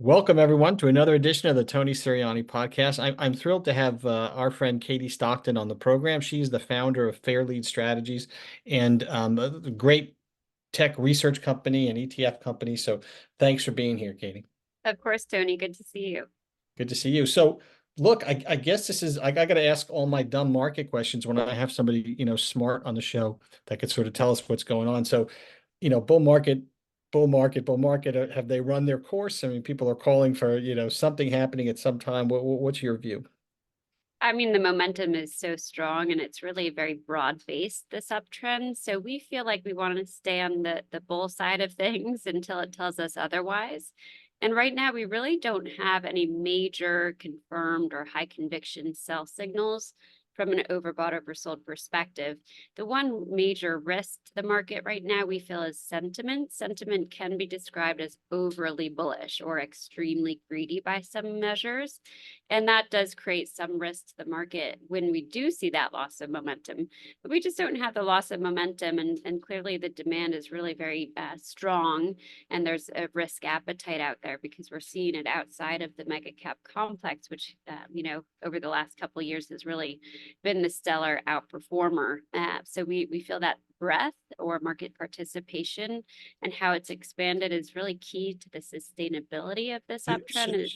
Welcome, everyone, to another edition of the Tony Sirianni podcast. I'm thrilled to have our friend Katie Stockton on the program. She's the founder of Fairlead Strategies and a great tech research company and ETF company. So thanks for being here, Katie. Of course, Tony. Good to see you. Good to see you. So look, I guess this is, I got to ask all my dumb market questions when I have somebody, smart on the show that could sort of tell us what's going on. So, bull market, bull market, bull market, have they run their course? I mean, people are calling for, something happening at some time. What's your view? I mean, the momentum is so strong and it's really very broad-based, this uptrend. So we feel like we want to stay on the bull side of things until it tells us otherwise. And right now, we really don't have any major confirmed or high conviction sell signals from an overbought, oversold perspective. The one major risk to the market right now we feel is sentiment. Sentiment can be described as overly bullish or extremely greedy by some measures. And that does create some risk to the market when we do see that loss of momentum. But we just don't have the loss of momentum. And clearly the demand is really very strong. And there's a risk appetite out there because we're seeing it outside of the mega cap complex, which, over the last couple of years has really been the stellar outperformer. So we feel that breadth or market participation and how it's expanded is really key to the sustainability of this uptrend.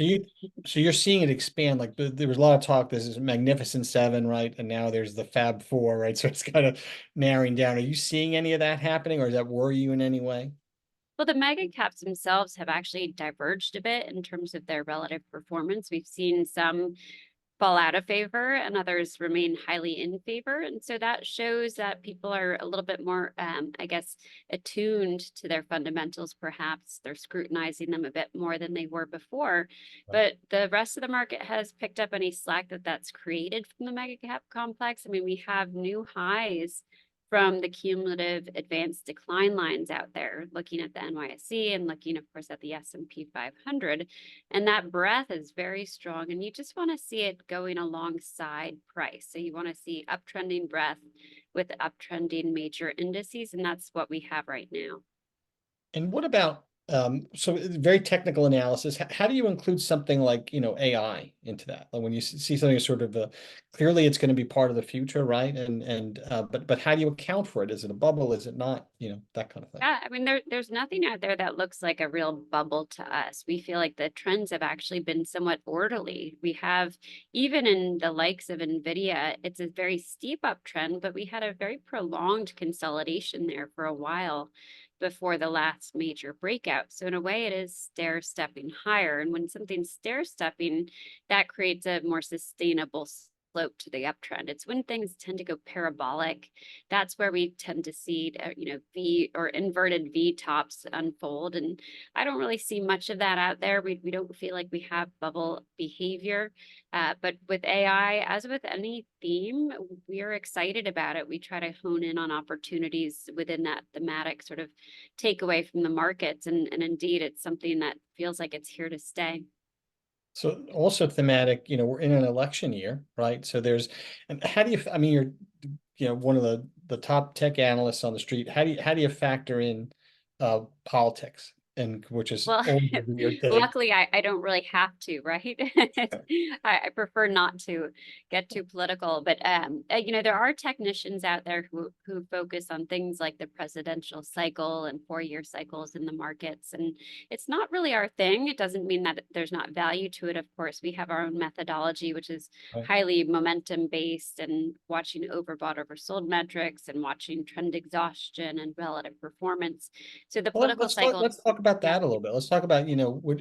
So you're seeing it expand. Like there was a lot of talk. This is Magnificent Seven, right? And now there's the Fab Four, right? So it's kind of narrowing down. Are you seeing any of that happening, or does that worry you in any way? Well, the mega caps themselves have actually diverged a bit in terms of their relative performance. We've seen some fall out of favor and others remain highly in favor. And so that shows that people are a little bit more, attuned to their fundamentals, perhaps. They're scrutinizing them a bit more than they were before. But the rest of the market has picked up any slack that's created from the mega cap complex. I mean, we have new highs from the cumulative advanced decline lines out there, looking at the NYSE and looking, of course, at the S&P 500. And that breadth is very strong. And you just want to see it going alongside price. So you want to see uptrending breadth with uptrending major indices. And that's what we have right now. And what about so very technical analysis? How do you include something like AI into that? Like when you see something sort of clearly it's going to be part of the future, right? But how do you account for it? Is it a bubble? Is it not? That kind of thing. Yeah, I mean, there's nothing out there that looks like a real bubble to us. We feel like the trends have actually been somewhat orderly. We have, even in the likes of NVIDIA, it's a very steep uptrend, but we had a very prolonged consolidation there for a while before the last major breakout. So in a way, it is stair-stepping higher. And when something's stair-stepping, that creates a more sustainable slope to the uptrend. It's when things tend to go parabolic. That's where we tend to see, V or inverted V tops unfold. And I don't really see much of that out there. We don't feel like we have bubble behavior. But with AI, as with any theme, we are excited about it. We try to hone in on opportunities within that thematic sort of takeaway from the markets. And indeed, it's something that feels like it's here to stay. So also thematic, we're in an election year, right? So and how do you, I mean, you're, one of the top tech analysts on the street. How do you factor in politics, and which is Well, always a weird thing. luckily, I don't really have to, right? I prefer not to get too political, but there are technicians out there who focus on things like the presidential cycle and 4-year cycles in the markets, and it's not really our thing. It doesn't mean that there's not value to it. Of course, we have our own methodology, which is Right. highly momentum based and watching overbought, oversold metrics and watching trend exhaustion and relative performance. So the Well, political cycle. let's talk about Yeah. that a little bit. Let's talk about, you know, what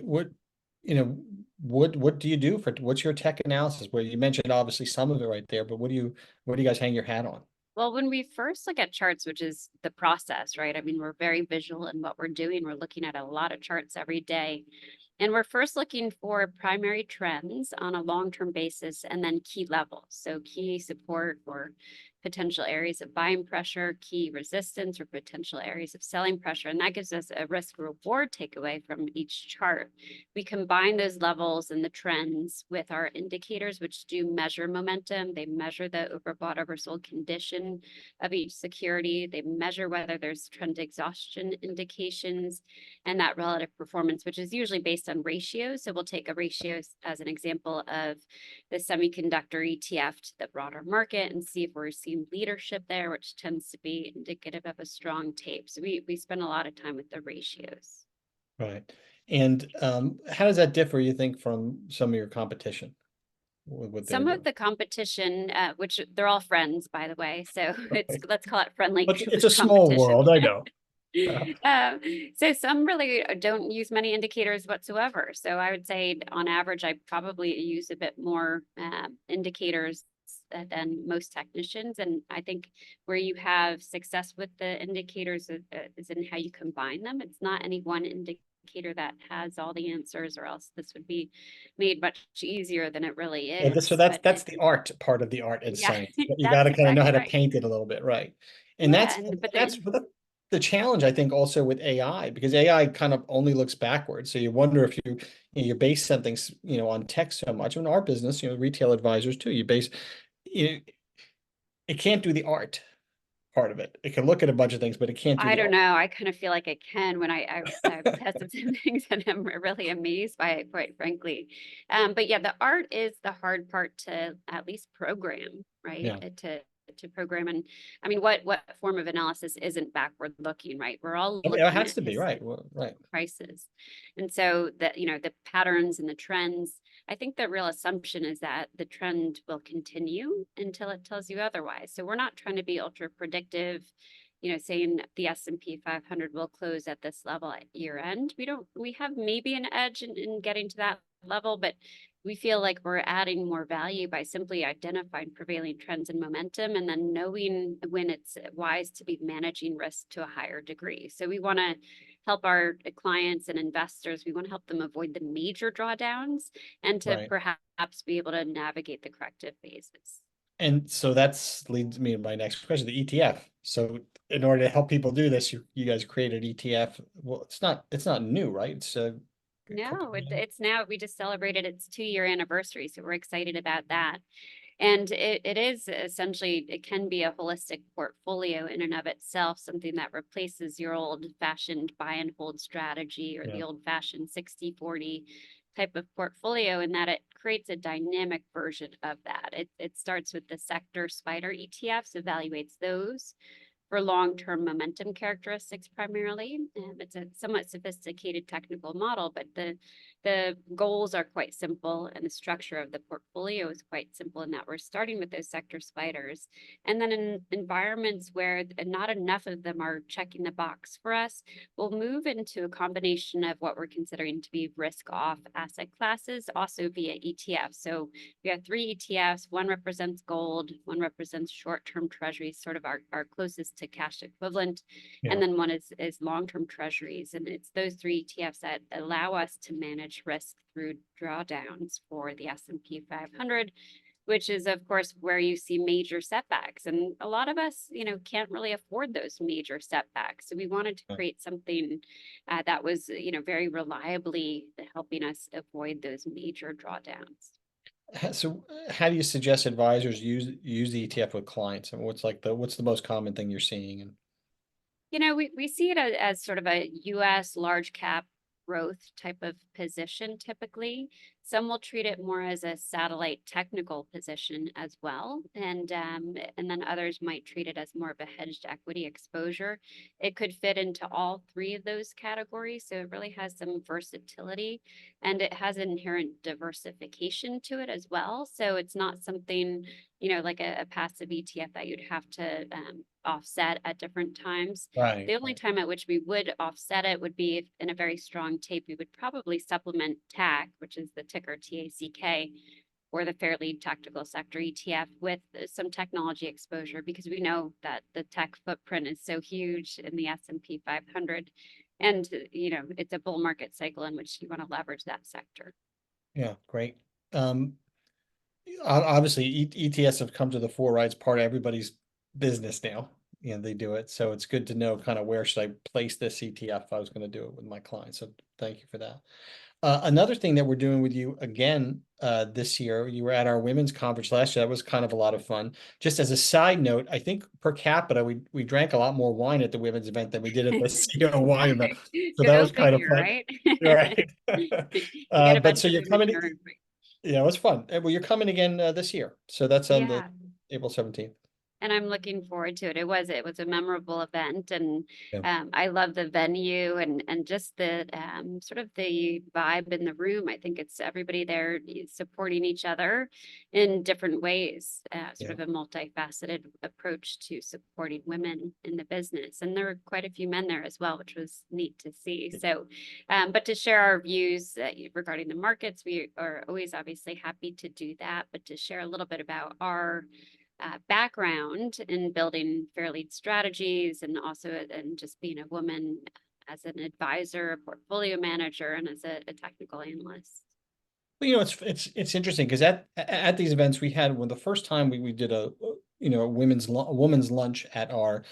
do you do what's your tech analysis? Where you mentioned obviously some of it right there, but what do you guys hang your hat on? Well, when we first look at charts, which is the process, right? I mean, we're very visual in what we're doing. We're looking at a lot of charts every day. And we're first looking for primary trends on a long-term basis and then key levels. So key support or potential areas of buying pressure, key resistance, or potential areas of selling pressure. And that gives us a risk reward takeaway from each chart. We combine those levels and the trends with our indicators, which do measure momentum. They measure the overbought, oversold condition of each security. They measure whether there's trend exhaustion indications and that relative performance, which is usually based on ratios. So we'll take a ratio as an example of the semiconductor ETF to the broader market and see if we're seeing leadership there, which tends to be indicative of a strong tape. So we spend a lot of time with the ratios. Right. And how does that differ, you think, from some of your competition? What they're Some of doing? the competition, which they're all friends, by the way, so it's, let's call it friendly It's a small competition. world, I know. So some really don't use many indicators whatsoever. So I would say on average, I probably use a bit more indicators than most technicians. And I think where you have success with the indicators is in how you combine them. It's not any one indicator that has all the answers, or else this would be made much easier than it really Yeah, is. so that's the art part of the art and Yeah, science. You got that's to kind of know how exactly to right. paint it a little bit, right? And Yeah, and but that's the challenge, I think, also with AI, because AI kind of only looks backwards. So you wonder if you base something, on tech so much. In our business, retail advisors too, it can't do the art part of it. It can look at a bunch of things, but it can't do I the don't art. know. I kind of feel like I can when I've tested some things and I'm really amazed by it, quite frankly. But yeah, the art is the hard part to at least program, right? Yeah. To program. And I mean, what form of analysis isn't backward looking, right? We're all I mean, it looking has at to be right. Well, right. prices. And so that, the patterns and the trends, I think the real assumption is that the trend will continue until it tells you otherwise. So we're not trying to be ultra predictive, saying the S&P 500 will close at this level at year end. We have maybe an edge in getting to that level, but we feel like we're adding more value by simply identifying prevailing trends and momentum, and then knowing when it's wise to be managing risk to a higher degree. So we want to help our clients and investors. We want to help them avoid the major drawdowns and to Right. perhaps be able to navigate the corrective phases. And so that's leads me to my next question, the ETF. So in order to help people do this, you guys created ETF. Well, it's not new, right? It's a couple No, of years. it's now, we just celebrated its 2-year anniversary. So we're excited about that. And it is essentially, it can be a holistic portfolio in and of itself, something that replaces your old fashioned buy and hold strategy or Yeah. the old fashioned 60-40 type of portfolio, in that it creates a dynamic version of that. It starts with the sector spider ETFs, evaluates those for long-term momentum characteristics primarily. It's a somewhat sophisticated technical model, but the goals are quite simple, and the structure of the portfolio is quite simple in that we're starting with those sector spiders. And then in environments where not enough of them are checking the box for us, we'll move into a combination of what we're considering to be risk-off asset classes, also via ETF. So we have 3 ETFs. One represents gold, one represents short-term treasuries, sort of our closest to cash equivalent, Yeah. and then one is long-term treasuries. And it's those 3 ETFs that allow us to manage risk through drawdowns for the S&P 500, which is, of course, where you see major setbacks. And a lot of us, can't really afford those major setbacks. So we wanted to create something that was, very reliably helping us avoid those major drawdowns. So how do you suggest advisors use the ETF with clients? And what's the most common thing you're seeing? And We see it as sort of a US large cap growth type of position typically. Some will treat it more as a satellite technical position as well. And then others might treat it as more of a hedged equity exposure. It could fit into all 3 of those categories. So it really has some versatility, and it has inherent diversification to it as well. So it's not something, like a passive ETF that you'd have to offset at different times. right. The only time at which we would offset it would be if in a very strong tape, we would probably supplement TAC, which is the ticker TACK, or the Fairlead Tactical Sector ETF, with some technology exposure, because we know that the tech footprint is so huge in the S&P 500. And, it's a bull market cycle in which you want to leverage that sector. Yeah, great. Obviously ETFs have come to the fore, right? It's part of everybody's business now. They do it. So it's good to know kind of where should I place this ETF if I was going to do it with my clients. So thank you for that. Another thing that we're doing with you again this year, you were at our women's conference last year. That was kind of a lot of fun. Just as a side note, I think per capita, we drank a lot more wine at the women's event than we did at the CO wine event. So that Go was kind of figure, fun. right? Right. You get a But bunch so of you're women coming, in a room. yeah, it was fun. Well, you're coming again this year. So that's on the Yeah. April 17th. And I'm looking forward to it. It was a memorable event, and Yeah. I love the venue and just the sort of the vibe in the room. I think it's everybody there supporting each other in different ways. Sort Yeah. of a multifaceted approach to supporting women in the business, and there were quite a few men there as well, which was neat to see. So, but to share our views regarding the markets, we are always obviously happy to do that. But to share a little bit about our background in building Fairlead Strategies, and also and just being a woman as an advisor, a portfolio manager, and as a technical analyst. Well, it's interesting because at these events we had when the first time we did a a women's lunch at our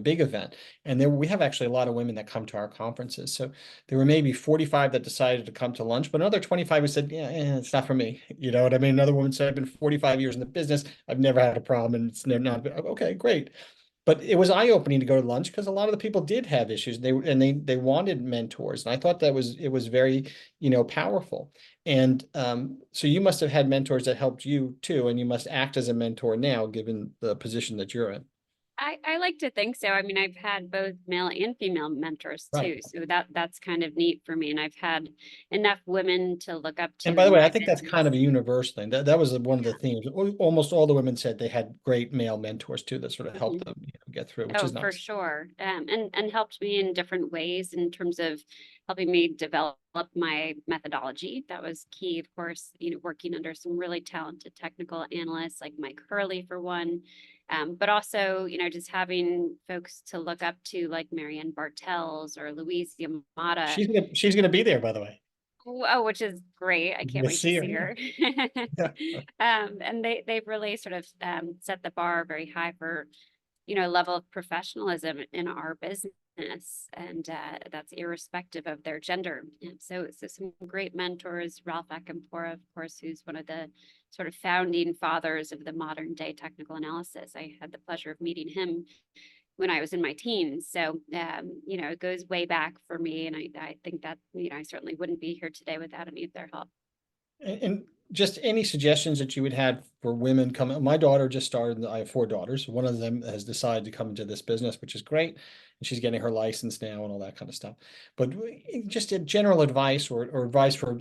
big event, and there we have actually a lot of women that come to our conferences. So there were maybe 45 that decided to come to lunch, but another 25 who said, yeah, it's not for me. You know what I mean? Another woman said, I've been 45 years in the business, I've never had a problem, and it's never not okay, great. But it was eye-opening to go to lunch because a lot of the people did have issues. They wanted mentors, and I thought that it was very powerful. And so you must have had mentors that helped you too, and you must act as a mentor now, given the position that you're in. I like to think so. I mean, I've had both male and female mentors Right. too, so that's kind of neat for me. And I've had enough women to look up to And by in the way, I my think that's kind business. of a universal thing. That was one of the Yeah. themes. Almost all the women said they had great male mentors too that sort of helped Mhm. them get through, which Oh, is for nice. sure. And helped me in different ways in terms of helping me develop my methodology. That was key, of course, working under some really talented technical analysts like Mike Hurley for one. But also, just having folks to look up to like Marianne Bartels or Louise Yamada. She's gonna be there, by the way. Oh, which is great. I You're can't gonna wait to see her. see her. Yeah. And they've really sort of set the bar very high for level of professionalism in our business, and that's irrespective of their gender. And so some great mentors, Ralph Ekampora, of course, who's one of the sort of founding fathers of the modern day technical analysis. I had the pleasure of meeting him when I was in my teens. So, it goes way back for me. And I think that, I certainly wouldn't be here today without any of their help. And just any suggestions that you would have for women coming. My daughter just started. I have 4 daughters. One of them has decided to come into this business, which is great, and she's getting her license now and all that kind of stuff. But just a general advice or advice for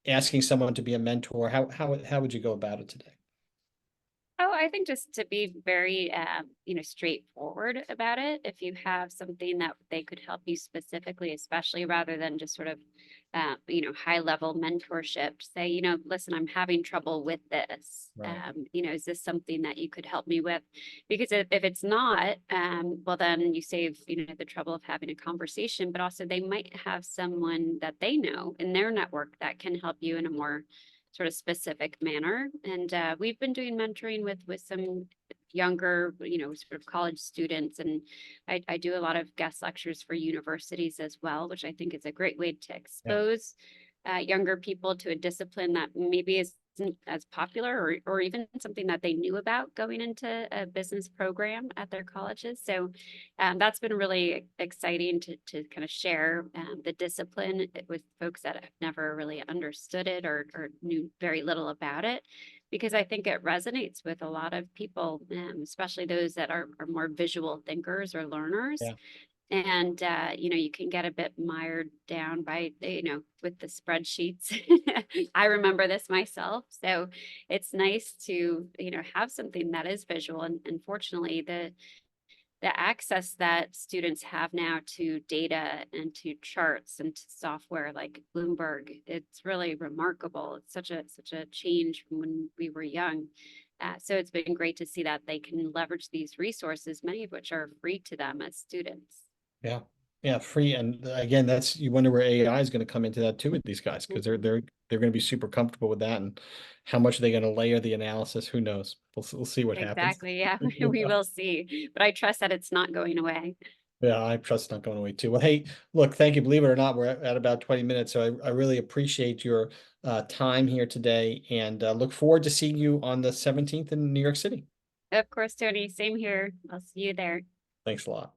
asking someone to be a mentor. How would you go about it today? Oh, I think just to be very, straightforward about it. If you have something that they could help you specifically, especially rather than just sort of, high level mentorship, say, listen, I'm having trouble with this. Right. Is this something that you could help me with? Because if it's not, well, then you save, the trouble of having a conversation, but also they might have someone that they know in their network that can help you in a more sort of specific manner. And we've been doing mentoring with some younger, sort of college students. And I do a lot of guest lectures for universities as well, which I think is a great way to Yeah. expose younger people to a discipline that maybe isn't as popular, or even something that they knew about going into a business program at their colleges. So that's been really exciting to kind of share the discipline with folks that have never really understood it, or knew very little about it, because I think it resonates with a lot of people, especially those that are more visual thinkers or learners. Yeah. And you can get a bit mired down by with the spreadsheets. I remember this myself, so it's nice to have something that is visual. And fortunately, the access that students have now to data and to charts and to software like Bloomberg, it's really remarkable. It's such a change from when we were young. So it's been great to see that they can leverage these resources, many of which are free to them as students. Yeah. Yeah, free. And again, that's, you wonder where AI is going to come into that too with these guys, because they're going to be super comfortable with that. And how much are they going to layer the analysis? Who knows? We'll see what happens. Exactly. Yeah, we will see. But I trust that it's not going away. Yeah, I trust it's not going away too. Well, hey, look, thank you. Believe it or not, we're at about 20 minutes. So I really appreciate your time here today, and look forward to seeing you on the 17th in New York City. Of course, Tony, same here. I'll see you there. Thanks a lot.